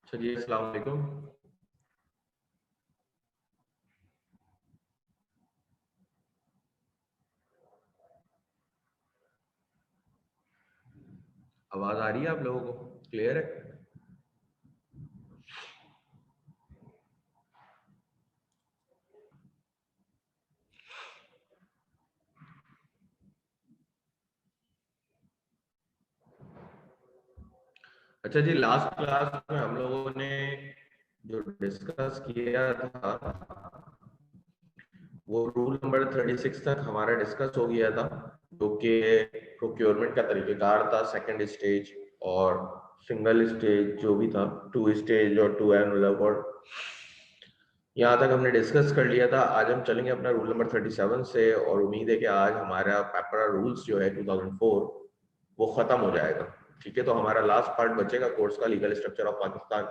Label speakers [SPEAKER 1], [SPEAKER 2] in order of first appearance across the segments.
[SPEAKER 1] अच्छा जी, अस्सलाम वालेकुम। आवाज आ रही है आप लोगों को? क्लियर है? अच्छा जी, लास्ट क्लास में हम लोगों ने जो डिस्कस किया था वो रूल नंबर 36 तक हमारा डिस्कस हो गया था, जो कि प्रोक्योरमेंट का तरीकेकार था, सेकंड स्टेज और सिंगल स्टेज जो भी था, टू स्टेज और टू एनवलप, और यहाँ तक हमने डिस्कस कर लिया था। आज हम चलेंगे अपना रूल नंबर 37 से, और उम्मीद है कि आज हमारा पेपर रूल्स जो है 2004 वो खत्म हो जाएगा। ठीक है, तो हमारा लास्ट पार्ट बचेगा कोर्स का, लीगल स्ट्रक्चर ऑफ पाकिस्तान।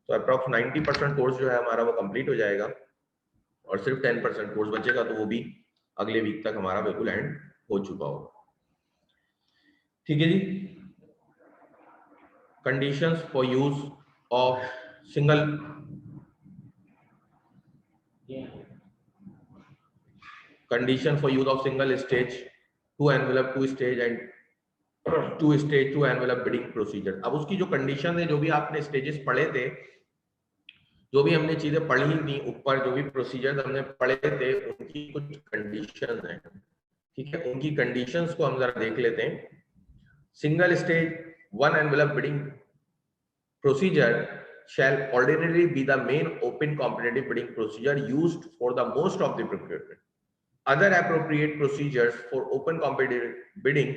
[SPEAKER 1] तो अप्रॉक्स 90% कोर्स जो है हमारा वो कंप्लीट हो जाएगा, और सिर्फ 10% कोर्स बचेगा, तो वो भी अगले वीक तक हमारा बिल्कुल एंड हो चुका होगा। ठीक है जी। Conditions for use of single condition for use of single stage, two envelope, two stage and two stage two envelope bidding procedure. अब उसकी जो कंडीशन है, जो भी आपने स्टेजेस पढ़े थे, जो भी हमने चीजें पढ़ी थी ऊपर, जो भी प्रोसीजर हमने पढ़े थे, उनकी कुछ कंडीशन है। ठीक है, उनकी कंडीशंस को हम जरा देख लेते हैं। Single stage one envelope bidding procedure shall ordinarily be the main open competitive bidding procedure used for the most of the procurement. Other appropriate procedures for open competitive bidding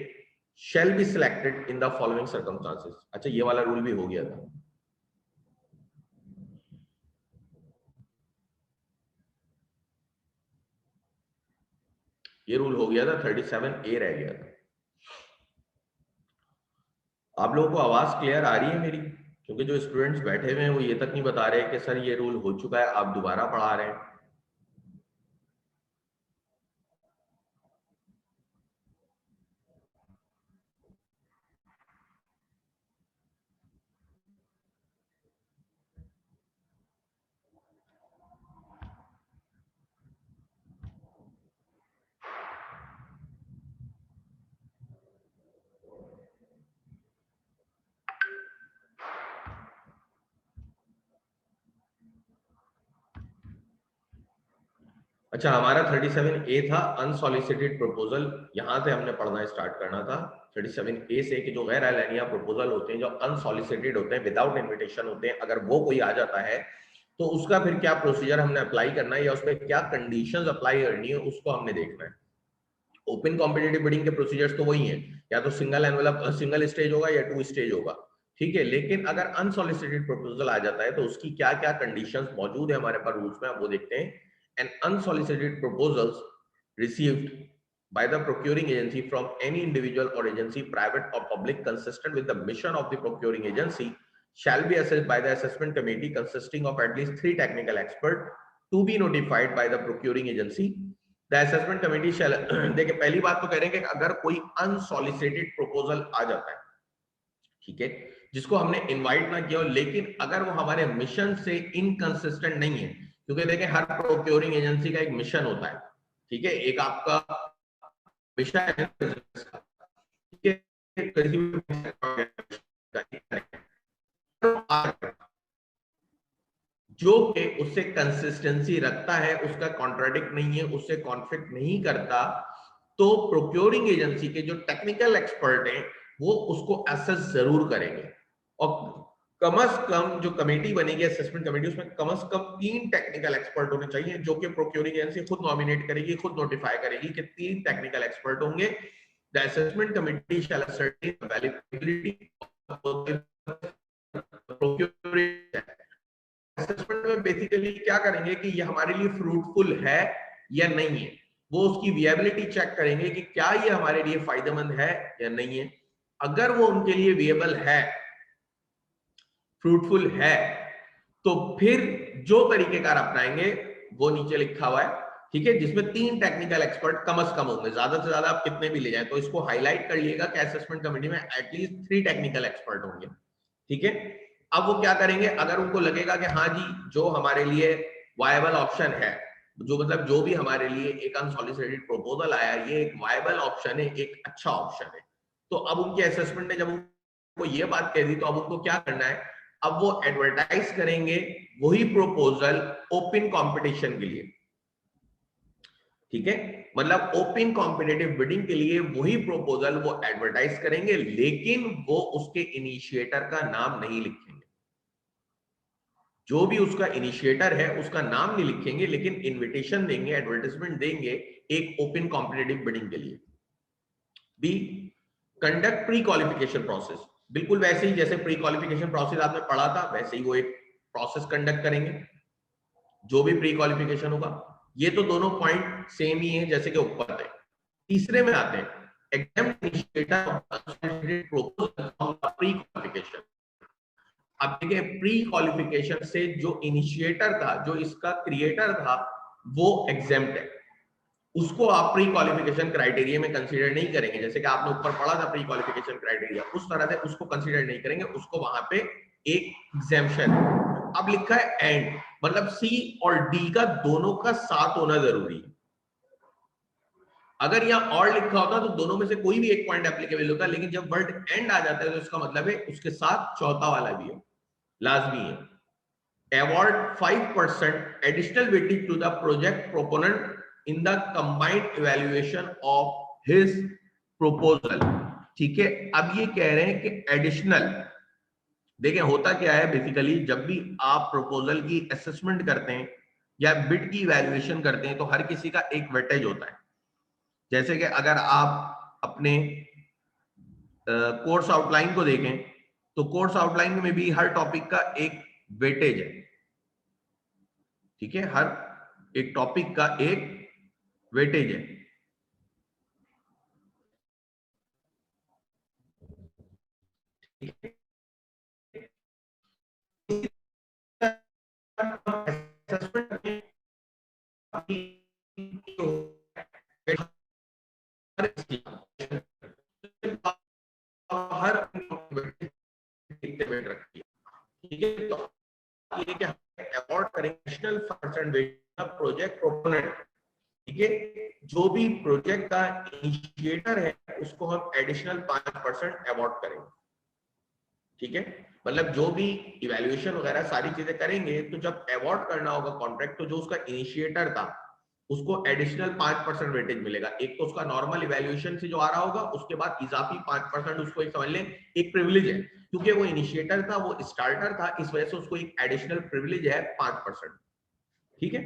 [SPEAKER 1] shall be selected in the following circumstances. अच्छा, ये वाला rule भी हो गया था। ये rule हो गया था, 37A रह गया था। आप लोगों को आवाज क्लियर आ रही है मेरी? क्योंकि जो स्टूडेंट्स बैठे हुए हैं वो ये तक नहीं बता रहे कि सर ये रूल हो चुका है, आप दोबारा पढ़ा रहे हैं। अच्छा, हमारा 37A था अनसॉलिसिटेड प्रपोजल। यहां से हमने पढ़ना स्टार्ट करना था 37A से, कि जो गैर एलानिया प्रपोजल होते हैं, जो अनसॉलिसिटेड होते हैं, विदाउट इनविटेशन होते हैं, अगर वो कोई आ जाता है तो उसका फिर क्या प्रोसीजर हमने अप्लाई करना है, या उस पर क्या कंडीशंस अप्लाई करनी है, उसको हमने देखना है। ओपन कॉम्पिटिटिव बिडिंग के प्रोसीजर्स तो वही है, या तो सिंगल एनवेलप सिंगल स्टेज होगा या टू स्टेज होगा। ठीक है, लेकिन अगर अनसॉलिसिटेड प्रपोजल आ जाता है तो उसकी क्या क्या कंडीशंस मौजूद है हमारे पास रूल्स में, हम वो देखते हैं। And unsolicited proposals received by the procuring agency from any individual or agency, private or public, consistent with the mission of the procuring agency, shall be assessed by the assessment committee consisting of at least 3 technical experts to be notified by the procuring agency. The assessment committee शैल देखिए, पहली बात तो कह रहे हैं कि अगर कोई अनसॉलिसिटेड प्रपोजल आ जाता है, ठीक है, जिसको हमने इनवाइट ना किया हो, लेकिन अगर वो हमारे मिशन से इनकंसिस्टेंट नहीं है, क्योंकि देखिए हर प्रोक्योरिंग एजेंसी का एक मिशन होता है। ठीक है, एक आपका मिशन है, ठीक है, किसी भी जो कि उससे कंसिस्टेंसी रखता है, उसका कॉन्ट्राडिक्ट नहीं है, उससे कॉन्फ्लिक्ट नहीं करता, तो प्रोक्योरिंग एजेंसी के जो टेक्निकल एक्सपर्ट हैं वो उसको असेस जरूर करेंगे। और कम से कम जो कमेटी बनेगी असेसमेंट कमेटी, उसमें कम से कम 3 टेक्निकल एक्सपर्ट होने चाहिए, जो कि प्रोक्योरिंग एजेंसी खुद नॉमिनेट करेगी, खुद नोटिफाई करेगी कि 3 टेक्निकल एक्सपर्ट होंगे। The assessment committee shell ascertain the validity of the procuring assessment में बेसिकली क्या करेंगे कि ये हमारे लिए फ्रूटफुल है या नहीं है, वो उसकी विएबिलिटी चेक करेंगे कि क्या ये हमारे लिए फायदेमंद है या नहीं है। अगर वो उनके लिए विएबल है, फ्रूटफुल है, तो फिर जो तरीकेकार अपनाएंगे वो नीचे लिखा हुआ है। ठीक है, जिसमें 3 टेक्निकल एक्सपर्ट कम से कम होंगे, ज्यादा से ज्यादा आप कितने भी ले जाए, तो इसको हाईलाइट कर लिएगा कि असेसमेंट कमेटी में एटलीस्ट 3 टेक्निकल एक्सपर्ट होंगे। ठीक है, अब वो क्या करेंगे, अगर उनको लगेगा कि हाँ जी जो हमारे लिए वायबल ऑप्शन है, जो मतलब जो भी हमारे लिए एक अनसॉलिसिटेड प्रपोजल आया ये एक वायबल ऑप्शन है, एक अच्छा ऑप्शन है, तो अब उनके असेसमेंट ने जब उनको ये बात कह दी तो अब उनको क्या करना है, अब वो एडवर्टाइज करेंगे वही प्रपोजल ओपन कंपटीशन के लिए। ठीक है, मतलब ओपन कॉम्पिटेटिव बिडिंग के लिए वही प्रपोजल वो एडवर्टाइज करेंगे, लेकिन वो उसके इनिशिएटर का नाम नहीं लिखेंगे। जो भी उसका इनिशिएटर है उसका नाम नहीं लिखेंगे, लेकिन इनविटेशन देंगे, एडवर्टाइजमेंट देंगे एक ओपन कॉम्पिटेटिव बिडिंग के लिए। B, conduct pre qualification process, बिल्कुल वैसे ही जैसे प्री क्वालिफिकेशन प्रोसेस आपने पढ़ा था वैसे ही वो एक प्रोसेस कंडक्ट करेंगे जो भी प्री क्वालिफिकेशन होगा। ये तो दोनों पॉइंट सेम ही है जैसे कि ऊपर थे। तीसरे में आते हैं exam initiator of pre qualification. अब देखिए प्री क्वालिफिकेशन से जो इनिशिएटर था, जो इसका क्रिएटर था, वो एग्जाम्प्ट है, उसको आप प्री क्वालिफिकेशन क्राइटेरिया में कंसीडर नहीं करेंगे। जैसे कि आपने ऊपर पढ़ा था प्री क्वालिफिकेशन क्राइटेरिया, उस तरह से उसको कंसीडर नहीं करेंगे, उसको वहां पे एक एग्जाम्पशन है। अब लिखा है एंड, मतलब सी और डी का दोनों का साथ होना जरूरी है। अगर यहाँ और लिखा होता तो दोनों में से कोई भी एक पॉइंट एप्लीकेबल होता, लेकिन जब वर्ड एंड आ जाता है तो इसका मतलब है उसके साथ चौथा वाला भी है, लाजमी है। Award 5% additional weightage to the project proponent in the combined evaluation of his proposal. ठीक है, अब ये कह रहे हैं कि एडिशनल, देखिए होता क्या है बेसिकली, जब भी आप प्रपोजल की असेसमेंट करते हैं या बिड की इवैल्यूएशन करते हैं तो हर किसी का एक वेटेज होता है। जैसे कि अगर आप अपने कोर्स आउटलाइन को देखें तो कोर्स आउटलाइन में भी हर टॉपिक का एक वेटेज है। ठीक है, हर एक टॉपिक का एक वेटेज है। हर रखती है। ठीक है, तो ये कि अवॉर्ड करेंगे नेशनल परसेंटेज प्रोजेक्ट प्रोपोनेंट। ठीक है, जो भी प्रोजेक्ट का इनिशिएटर है उसको हम एडिशनल 5% अवॉर्ड करेंगे। ठीक है, मतलब जो भी इवैल्यूएशन वगैरह सारी चीजें करेंगे तो जब अवॉर्ड करना होगा कॉन्ट्रैक्ट तो जो उसका इनिशिएटर था उसको एडिशनल 5% वेटेज मिलेगा। एक तो उसका नॉर्मल इवैल्यूएशन से जो आ रहा होगा, उसके बाद इजाफी 5% उसको एक समझ लें एक प्रिविलेज है, क्योंकि वो इनिशिएटर था, वो स्टार्टर था, इस वजह से उसको एक एडिशनल प्रिविलेज है 5%। ठीक है,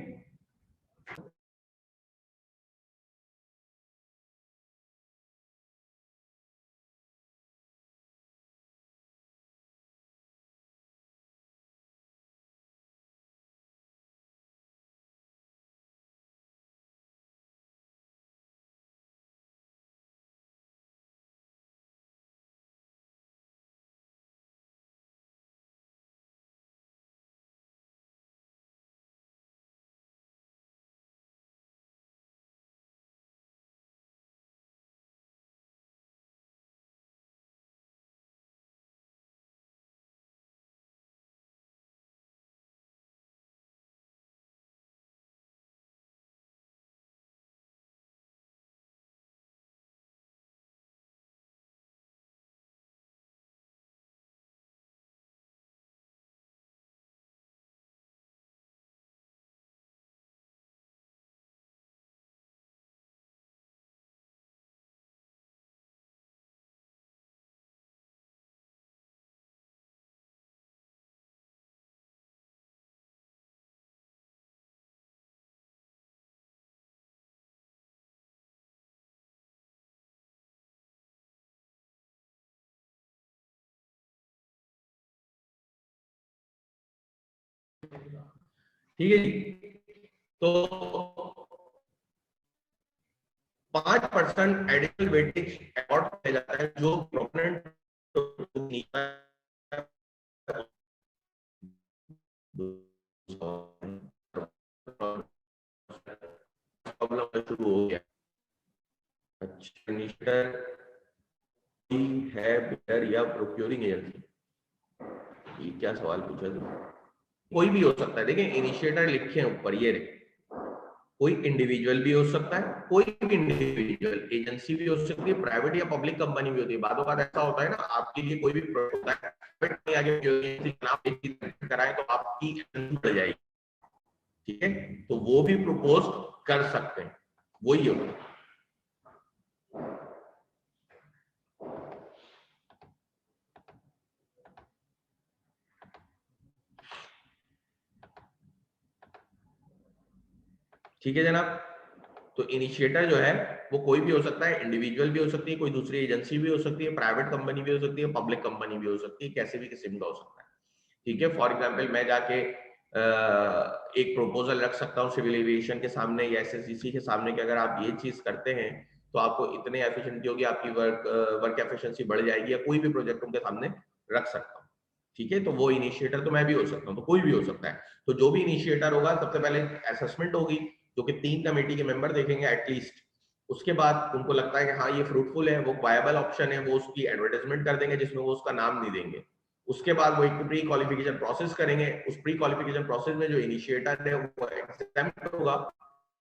[SPEAKER 1] ठीक है जी। तो 5% एडिशनल वेटेज अवॉर्ड किया जाता है जो प्रोपोनेंट प्रॉब्लम शुरू हो गया। अच्छा, इनिशिएटर है बिल्डर या प्रोक्योरिंग एजेंसी, ये क्या सवाल पूछा तुम? कोई भी हो सकता है, देखिए इनिशिएटर लिखे हैं ऊपर, ये रहे, कोई इंडिविजुअल भी हो सकता है, कोई भी इंडिविजुअल, एजेंसी भी हो सकती है, प्राइवेट या पब्लिक कंपनी भी होती है। बातों बात ऐसा होता है ना, आपके लिए कोई भी प्रोडक्ट होता है, प्राइवेट आगे कराए तो आपकी बढ़ जाएगी, ठीक है, तो वो भी प्रपोज कर सकते हैं, वही होगा। ठीक है जनाब, तो इनिशिएटर जो है वो कोई भी हो सकता है, इंडिविजुअल भी हो सकती है, कोई दूसरी एजेंसी भी हो सकती है, प्राइवेट कंपनी भी हो सकती है, पब्लिक कंपनी भी हो सकती है, कैसे भी किस्म का हो सकता है। ठीक है, फॉर एग्जाम्पल मैं जाके एक प्रपोजल रख सकता हूँ सिविल एविएशन के सामने या एसएससीसी के सामने कि अगर आप ये चीज करते हैं तो आपको इतने एफिशिएंसी होगी, आपकी वर्क एफिशिएंसी बढ़ जाएगी, या कोई भी प्रोजेक्ट उनके सामने रख सकता हूँ। ठीक है, तो वो इनिशिएटर तो मैं भी हो सकता हूँ, तो कोई भी हो सकता है। तो जो भी इनिशिएटर होगा, सबसे पहले असेसमेंट होगी जो कि 3 कमेटी के मेंबर देखेंगे एटलीस्ट। उसके बाद उनको लगता है कि हाँ ये फ्रूटफुल है, वो वायबल ऑप्शन है, वो उसकी एडवर्टाइजमेंट कर देंगे जिसमें वो उसका नाम नहीं देंगे। उसके बाद वो एक प्री क्वालिफिकेशन प्रोसेस करेंगे, उस प्री क्वालिफिकेशन प्रोसेस में जो इनिशिएटर है वो एग्जामिन होगा।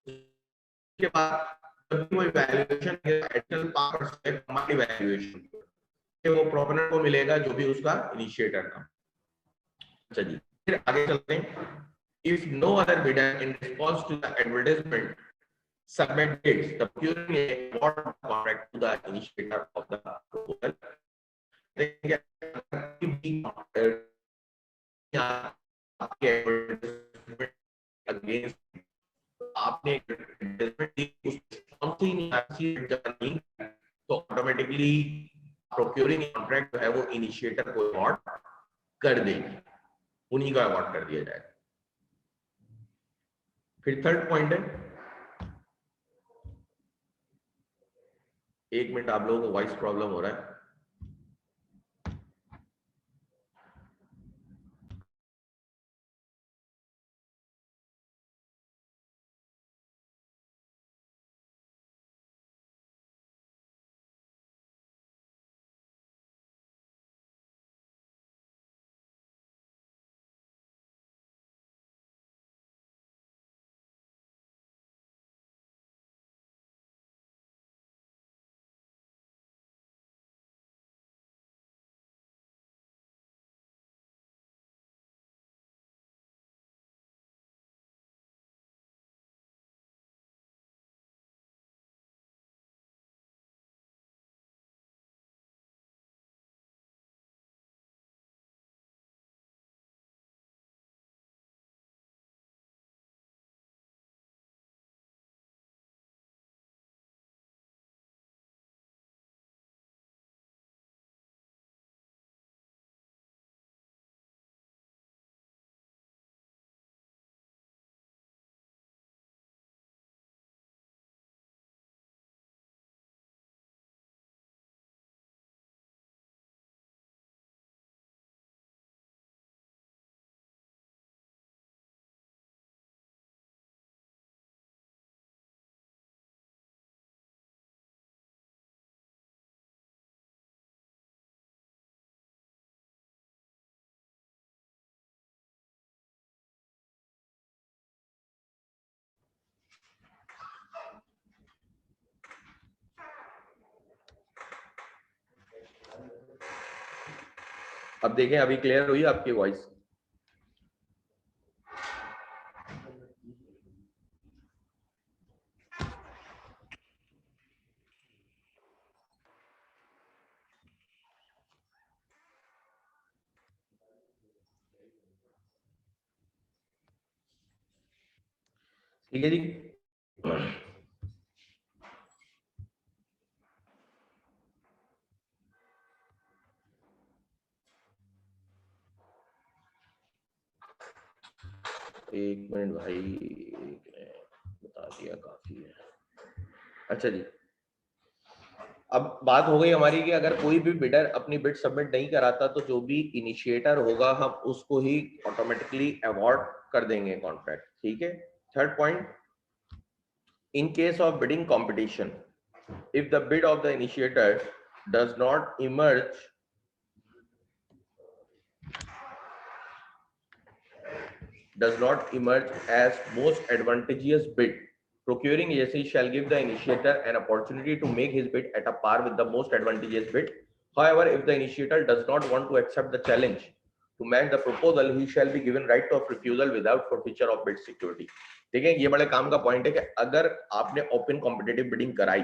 [SPEAKER 1] उसके बाद जब भी वो इवैल्यूएशन एडिशनल पार्ट्स है हमारी इवैल्यूएशन, वो प्रोपोनेंट को मिलेगा जो भी उसका इनिशिएटर था। अच्छा जी, फिर आगे चलते हैं। If no other bidder in response to the advertisement submitted the procuring award contract to the initiator of the proposal, against आपने तो ऑटोमेटिकली प्रोक्योरिंग कॉन्ट्रैक्ट जो है वो इनिशिएटर को अवार्ड कर देगी, उन्हीं को अवार्ड कर दिया जाएगा। फिर थर्ड पॉइंट है, एक मिनट आप लोगों को वॉइस प्रॉब्लम हो रहा है। अब देखें, अभी क्लियर हुई आपकी वॉइस? ठीक है जी, एक मिनट भाई, बता दिया काफी है। अच्छा जी, अब बात हो गई हमारी कि अगर कोई भी बिडर अपनी बिड सबमिट नहीं कराता तो जो भी इनिशिएटर होगा हम उसको ही ऑटोमेटिकली अवार्ड कर देंगे कॉन्ट्रैक्ट। ठीक है, third point, in case of bidding competition, if the bid of the initiator does not emerge does not emerge as most advantageous bid, procuring agency shall give the initiator an opportunity to make his bid at a par with the most advantageous bid. However, if the initiator does not want to accept the challenge to match the proposal, he shall be given right of refusal without forfeiture of bid security. देखिए ये बड़े काम का point है कि अगर आपने open competitive bidding कराई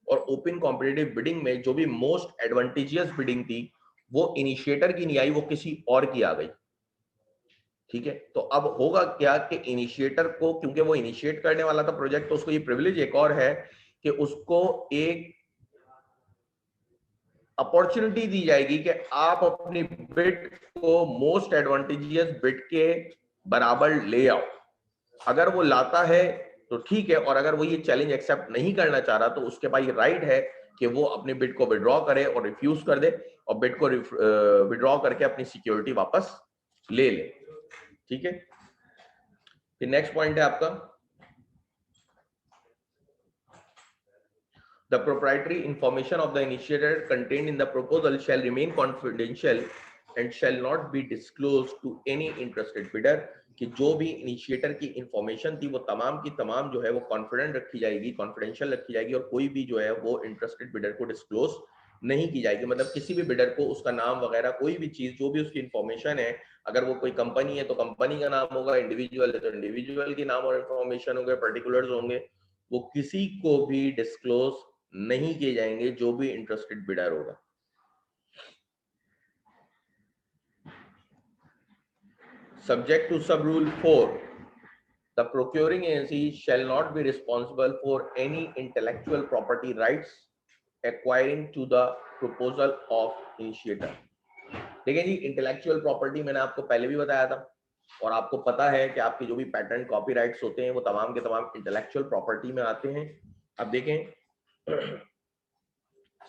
[SPEAKER 1] और ओपन कॉम्पिटिटिव बिडिंग में जो भी मोस्ट एडवांटेजियस बिडिंग थी वो इनिशिएटर की नहीं आई, वो किसी और की आ गई, ठीक है, तो अब होगा क्या कि इनिशिएटर को, क्योंकि वो इनिशिएट करने वाला था प्रोजेक्ट, तो उसको ये प्रिविलेज एक और है कि उसको एक अपॉर्चुनिटी दी जाएगी कि आप अपनी बिड को मोस्ट एडवांटेजियस बिड के बराबर ले आओ। अगर वो लाता है तो ठीक है, और अगर वो ये चैलेंज एक्सेप्ट नहीं करना चाह रहा तो उसके पास ये राइट है कि वो अपनी बिड को विड्रॉ करे और रिफ्यूज कर दे और बिड को विड्रॉ करके अपनी सिक्योरिटी वापस ले ले, ठीक है। फिर नेक्स्ट पॉइंट है आपका, the proprietary information of the initiator contained in the proposal shall remain confidential and shall not be disclosed to any interested bidder, कि जो भी इनिशिएटर की इंफॉर्मेशन थी वो तमाम की तमाम जो है वो कॉन्फिडेंट रखी जाएगी, कॉन्फिडेंशियल रखी जाएगी, और कोई भी जो है वो इंटरेस्टेड बिडर को डिस्क्लोज नहीं की जाएगी। मतलब किसी भी बिडर को उसका नाम वगैरह कोई भी चीज जो भी उसकी इंफॉर्मेशन है, अगर वो कोई कंपनी है तो कंपनी का नाम होगा, इंडिविजुअल है तो इंडिविजुअल की नाम और इंफॉर्मेशन होंगे, पर्टिकुलर्स होंगे, वो किसी को भी डिस्क्लोज नहीं किए जाएंगे जो भी इंटरेस्टेड बिडर होगा। Subject to sub rule 4, the procuring agency shall not be responsible for any intellectual property rights acquiring to the proposal of initiator। देखिए जी, इंटेलेक्चुअल प्रॉपर्टी मैंने आपको पहले भी बताया था, और आपको पता है कि आपके जो भी पैटर्न कॉपीराइट्स होते हैं वो तमाम के तमाम इंटेलेक्चुअल प्रॉपर्टी में आते हैं। अब देखें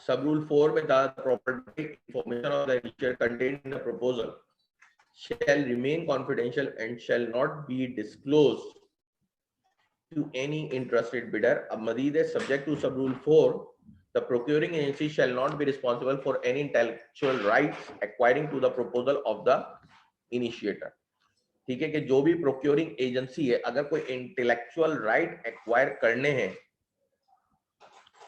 [SPEAKER 1] सब रूल 4 में था, property information of the initiator contained in the proposal shall remain confidential and shall not be disclosed to any interested bidder। अब मजीद है, subject to sub rule 4, the procuring agency shall not be responsible for any intellectual rights acquiring to the proposal of the initiator। ठीक है, कि जो भी procuring agency है अगर कोई इंटेलेक्चुअल राइट एक्वायर करने हैं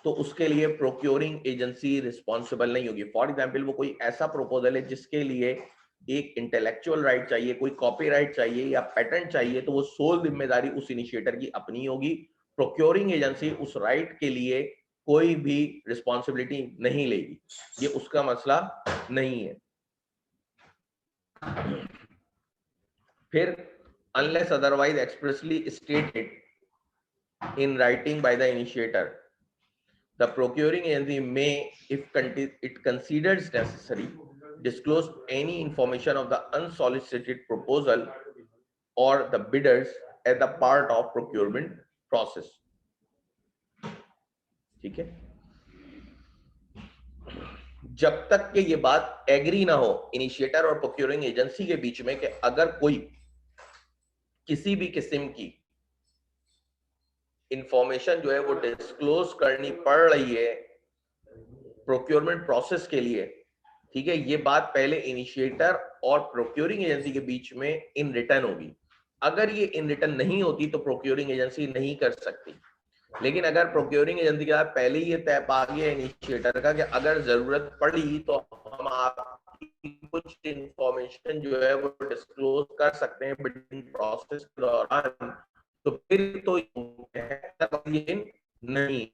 [SPEAKER 1] तो उसके लिए प्रोक्योरिंग एजेंसी रिस्पॉन्सिबल नहीं होगी। फॉर एग्जाम्पल, वो कोई ऐसा प्रपोजल है जिसके लिए एक इंटेलेक्चुअल राइट चाहिए, कोई कॉपीराइट चाहिए या पेटेंट चाहिए, तो वो सोल जिम्मेदारी उस इनिशिएटर की अपनी होगी। प्रोक्योरिंग एजेंसी उस राइट के लिए कोई भी रिस्पॉन्सिबिलिटी नहीं लेगी, ये उसका मसला नहीं है। फिर unless otherwise expressly stated in writing by the initiator, the procuring agency may, if it considers necessary, disclose any information of the unsolicited proposal or the bidders as a part of procurement process। ठीक है, जब तक कि ये बात agree ना हो initiator और प्रोक्योरिंग एजेंसी के बीच में कि अगर कोई किसी भी किस्म की इंफॉर्मेशन जो है वो डिस्क्लोज करनी पड़ रही है प्रोक्योरमेंट प्रोसेस के लिए, ठीक है, ये बात पहले इनिशिएटर और प्रोक्योरिंग एजेंसी के बीच में इन रिटर्न होगी। अगर ये इन रिटर्न नहीं होती तो प्रोक्योरिंग एजेंसी नहीं कर सकती। लेकिन अगर प्रोक्योरिंग एजेंसी के साथ पहले ही ये तय पा गया इनिशिएटर का कि अगर जरूरत पड़ी तो हम आपकी कुछ इंफॉर्मेशन जो है वो डिस्क्लोज कर सकते हैं बिडिंग प्रोसेस के दौरान, तो फिर तो ये नहीं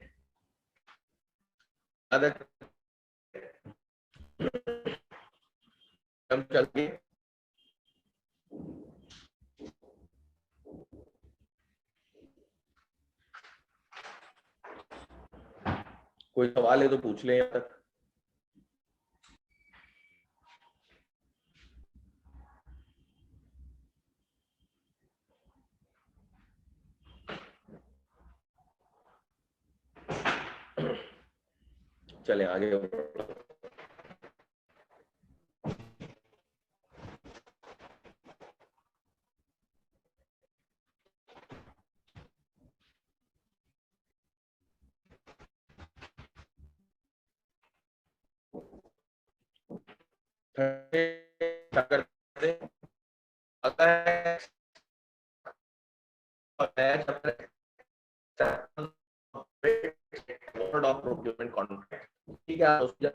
[SPEAKER 1] हम चल के कोई सवाल है तो पूछ लें यहाँ तक। चले आगे। अगर नया चैप्टर ऑफ प्रोक्योरमेंट कॉन्ट्रैक्ट, ठीक है, जब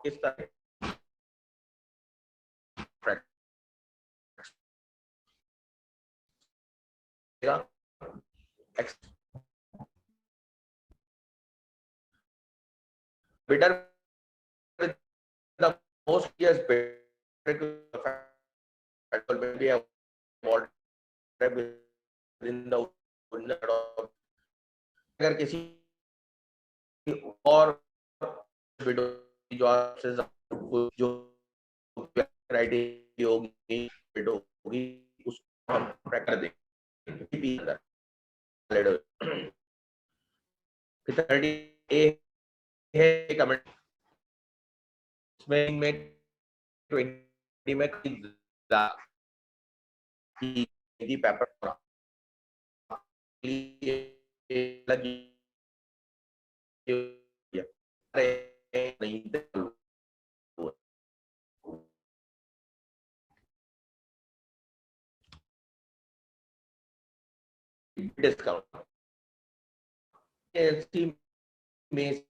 [SPEAKER 1] किस तरह bidder with the most years bid will be awarded within the original. अगर किसी और जो आपसे जो क्राइटेरिया होगी बिड होगी उसको हम ट्रैक कर देंगे। 30A है कमेंट में 20 में की पेपर लगी नहीं डिस्काउंट में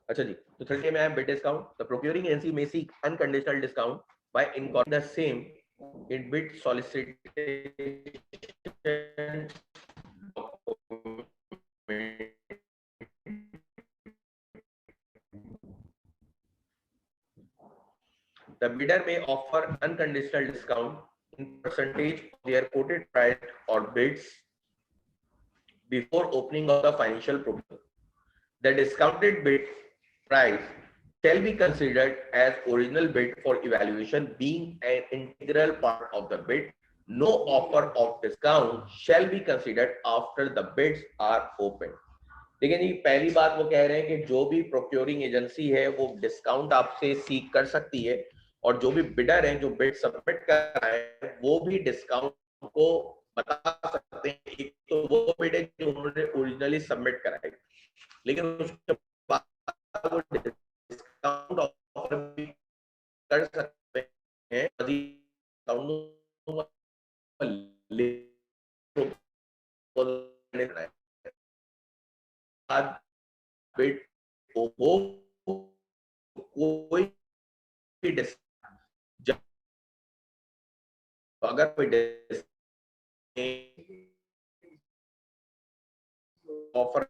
[SPEAKER 1] अच्छा जी, तो 30 में bid discount, the procuring agency may seek unconditional discount by incorporating the same in bid solicitation The bidder may offer unconditional discount in percentage of their quoted price or bids before opening of the financial proposal. The discounted bid price shall be considered as original bid for evaluation being an integral part of the bid. No offer of discount shall be considered after the bids are opened. लेकिन ये पहली बात वो कह रहे हैं कि जो भी प्रोक्योरिंग एजेंसी है वो डिस्काउंट आपसे सीख कर सकती है और जो भी बिडर हैं जो बिड सबमिट कर रहे हैं वो भी डिस्काउंट को बता सकते हैं। एक तो वो बिड है जो उन्होंने ओरिजिनली सबमिट करा है, लेकिन उसके बाद वो डिस्काउंट ऑफर भी कर सकते हैं बिड वो कोई भी अगर कोई ऑफर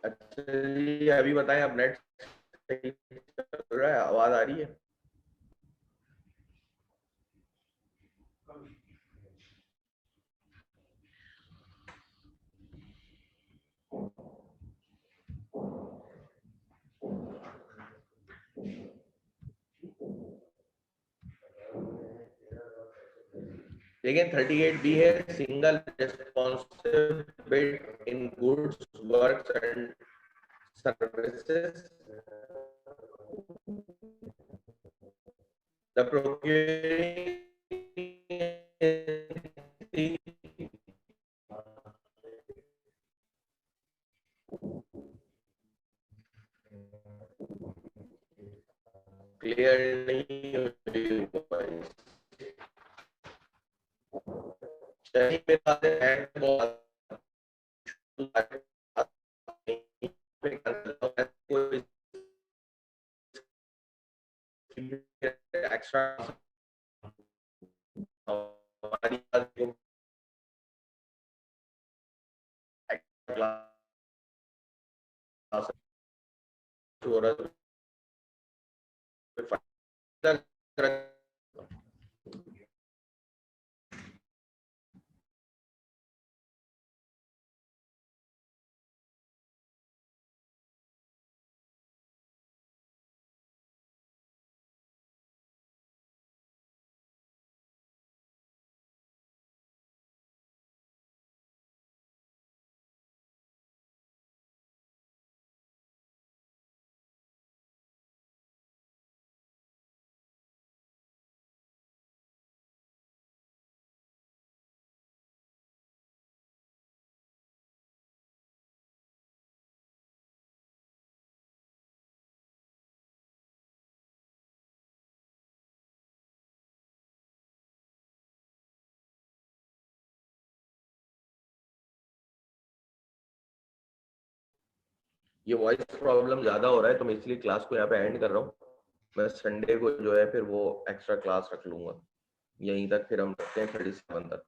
[SPEAKER 1] अच्छा जी, अभी बताएं अब नेट सही चल रहा है, आवाज आ रही है? देखिए 38B है single responsive bid in goods works and services The procuring clear नहीं हुई voice। चलिए मेरा हेड को एक्स्ट्रा हमारी क्लास हो रहा है। ये वॉइस प्रॉब्लम ज्यादा हो रहा है तो मैं इसलिए क्लास को यहाँ पे एंड कर रहा हूँ। मैं संडे को जो है फिर वो एक्स्ट्रा क्लास रख लूंगा। यहीं तक फिर हम रखते हैं 37 तक।